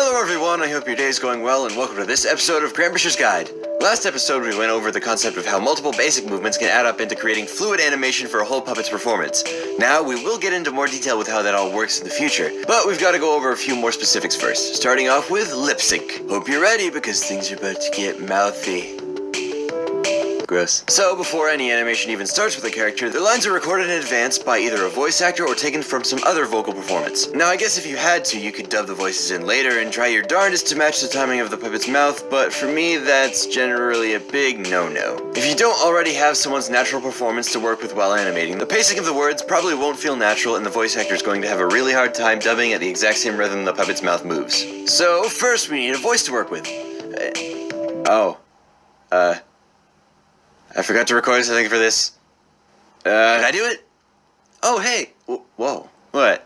Hello everyone, I hope your day is going well and welcome to this episode of Grambusher's Guide. Last episode we went over the concept of how multiple basic movements can add up into creating fluid animation for a whole puppet's performance. Now we will get into more detail with how that all works in the future, but we've got to go over a few more specifics first, starting off with lip sync. Hope you're ready because things are about to get mouthy. Gross. So, before any animation even starts with a character, their lines are recorded in advance by either a voice actor or taken from some other vocal performance. Now, I guess if you had to, you could dub the voices in later and try your darndest to match the timing of the puppet's mouth, but for me, that's generally a big no-no. If you don't already have someone's natural performance to work with while animating, the pacing of the words probably won't feel natural and the voice actor is going to have a really hard time dubbing at the exact same rhythm the puppet's mouth moves. So, first we need a voice to work with. I forgot to record something for this. Did I do it? Oh, hey. Whoa. What?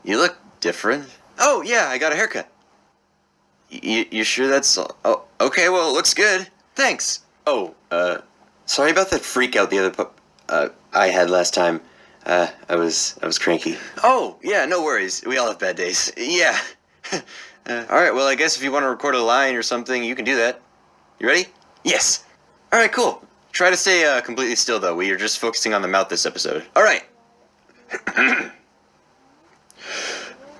You look different. Oh, yeah, I got a haircut. You sure that's all? Oh, okay, well, it looks good. Thanks. Oh, sorry about that freak out the other I had last time. I was cranky. Oh, yeah, no worries. We all have bad days. Yeah. Alright, well, I guess if you want to record a line or something, you can do that. You ready? Yes. Alright, cool. Try to stay completely still, though. We are just focusing on the mouth this episode. Alright.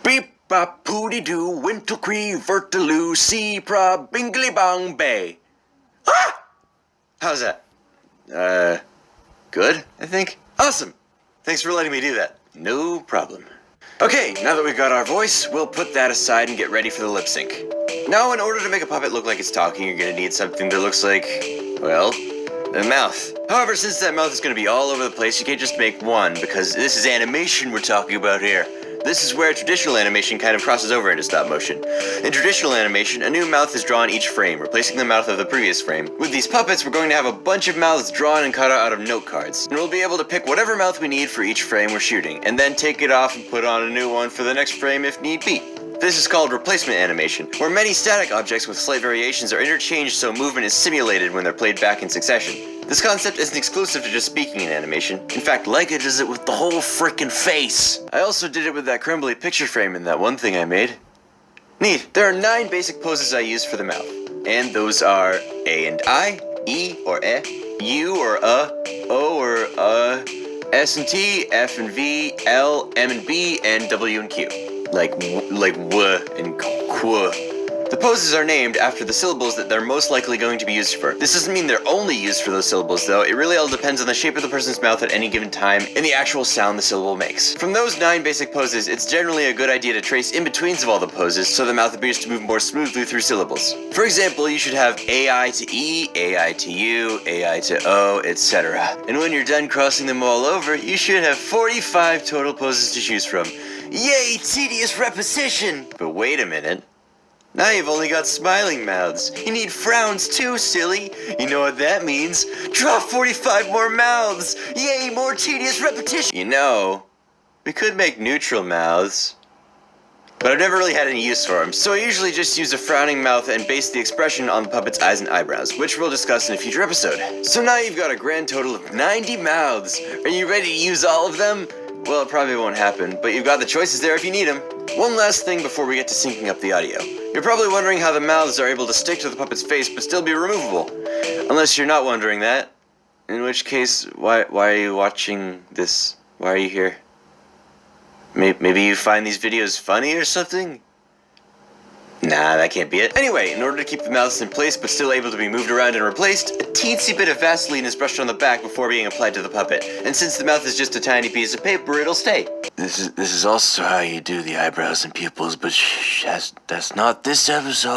Beep-bop-pooty-doo, wintle-cree, vertaloo, see-pra, bingly-bong, bay. Ah! How's that? Good, I think? Awesome! Thanks for letting me do that. No problem. Okay, now that we've got our voice, we'll put that aside and get ready for the lip sync. Now, in order to make a puppet look like it's talking, you're gonna need something that looks like, well, the mouth. However, since that mouth is going to be all over the place, you can't just make one, because this is animation we're talking about here. This is where traditional animation kind of crosses over into stop motion. In traditional animation, a new mouth is drawn each frame, replacing the mouth of the previous frame. With these puppets, we're going to have a bunch of mouths drawn and cut out of note cards, and we'll be able to pick whatever mouth we need for each frame we're shooting, and then take it off and put on a new one for the next frame if need be. This is called replacement animation, where many static objects with slight variations are interchanged so movement is simulated when they're played back in succession. This concept isn't exclusive to just speaking in animation. In fact, Leica does it with the whole frickin' face. I also did it with that crumbly picture frame in that one thing I made. Neat. There are 9 basic poses I use for the mouth, and those are A and I, E or E, U or O or S and T, F and V, L, M and B, and W and Q. Like W and Qu. The poses are named after the syllables that they're most likely going to be used for. This doesn't mean they're only used for those syllables though, it really all depends on the shape of the person's mouth at any given time and the actual sound the syllable makes. From those 9 basic poses, it's generally a good idea to trace in-betweens of all the poses so the mouth appears to move more smoothly through syllables. For example, you should have AI to E, AI to U, AI to O, etc. And when you're done crossing them all over, you should have 45 total poses to choose from. Yay, tedious repetition! But wait a minute. Now you've only got smiling mouths. You need frowns too, silly. You know what that means. Draw 45 more mouths. Yay, more tedious repetition. You know, we could make neutral mouths, but I've never really had any use for them, so I usually just use a frowning mouth and base the expression on the puppet's eyes and eyebrows, which we'll discuss in a future episode. So now you've got a grand total of 90 mouths. Are you ready to use all of them? Well, it probably won't happen, but you've got the choices there if you need them. One last thing before we get to syncing up the audio. You're probably wondering how the mouths are able to stick to the puppet's face but still be removable. Unless you're not wondering that. In which case, why are you watching this? Why are you here? Maybe you find these videos funny or something? Nah, that can't be it. Anyway, in order to keep the mouths in place but still able to be moved around and replaced, a teensy bit of Vaseline is brushed on the back before being applied to the puppet. And since the mouth is just a tiny piece of paper, it'll stay. This is also how you do the eyebrows and pupils, but that's not this episode.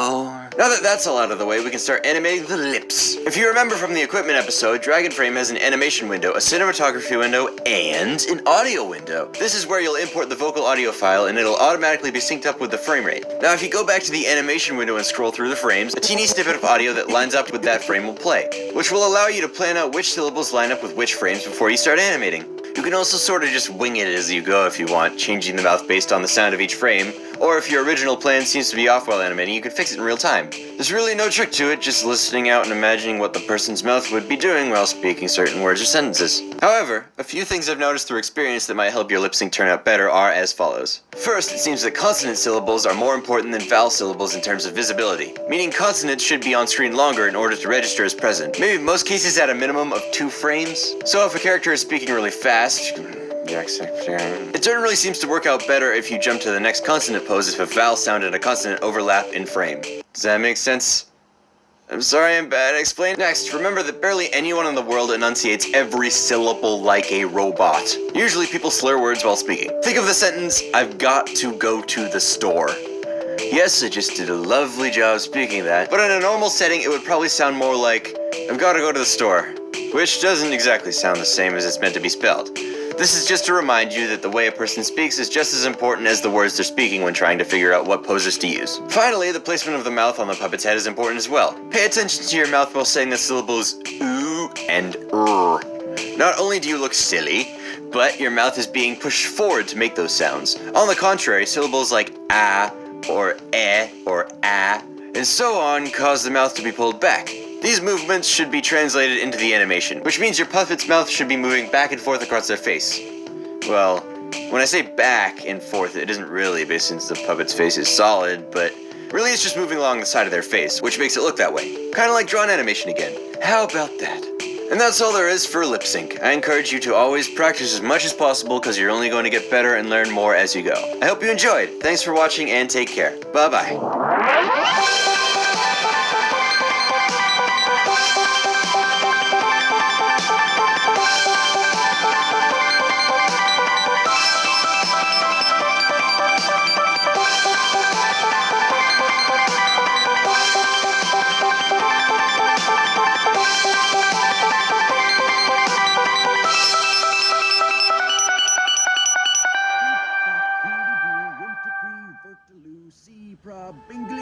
Now that that's all out of the way, we can start animating the lips. If you remember from the equipment episode, Dragon Frame has an animation window, a cinematography window, and an audio window. This is where you'll import the vocal audio file and it'll automatically be synced up with the frame rate. Now if you go back to the animation window and scroll through the frames, a teeny snippet of audio that lines up with that frame will play, which will allow you to plan out which syllables line up with which frames before you start animating. You can also sort of just wing it as you go if you want, changing the mouth based on the sound of each frame, or if your original plan seems to be off while animating, you can fix it in real time. There's really no trick to it, just listening out and imagining what the person's mouth would be doing while speaking certain words or sentences. However, a few things I've noticed through experience that might help your lip sync turn out better are as follows. First, it seems that consonant syllables are more important than vowel syllables in terms of visibility, meaning consonants should be on screen longer in order to register as present, maybe in most cases at a minimum of 2 frames. So if a character is speaking really fast, it generally seems to work out better if you jump to the next consonant pose if a vowel sound and a consonant overlap in frame. Does that make sense? I'm sorry I'm bad at explaining. Next, remember that barely anyone in the world enunciates every syllable like a robot. Usually people slur words while speaking. Think of the sentence, "I've got to go to the store." Yes, I just did a lovely job speaking that, but in a normal setting it would probably sound more like, "I've got to go to the store," which doesn't exactly sound the same as it's meant to be spelled. This is just to remind you that the way a person speaks is just as important as the words they're speaking when trying to figure out what poses to use. Finally, the placement of the mouth on the puppet's head is important as well. Pay attention to your mouth while saying the syllables ooh and er. Not only do you look silly, but your mouth is being pushed forward to make those sounds. On the contrary, syllables like ah, or eh, or ah, and so on cause the mouth to be pulled back. These movements should be translated into the animation, which means your puppet's mouth should be moving back and forth across their face. Well, when I say back and forth, it isn't really, since the puppet's face is solid, but really it's just moving along the side of their face, which makes it look that way. Kinda like drawn animation again. How about that? And that's all there is for lip sync. I encourage you to always practice as much as possible because you're only going to get better and learn more as you go. I hope you enjoyed. Thanks for watching and take care. Bye-bye. Bingo.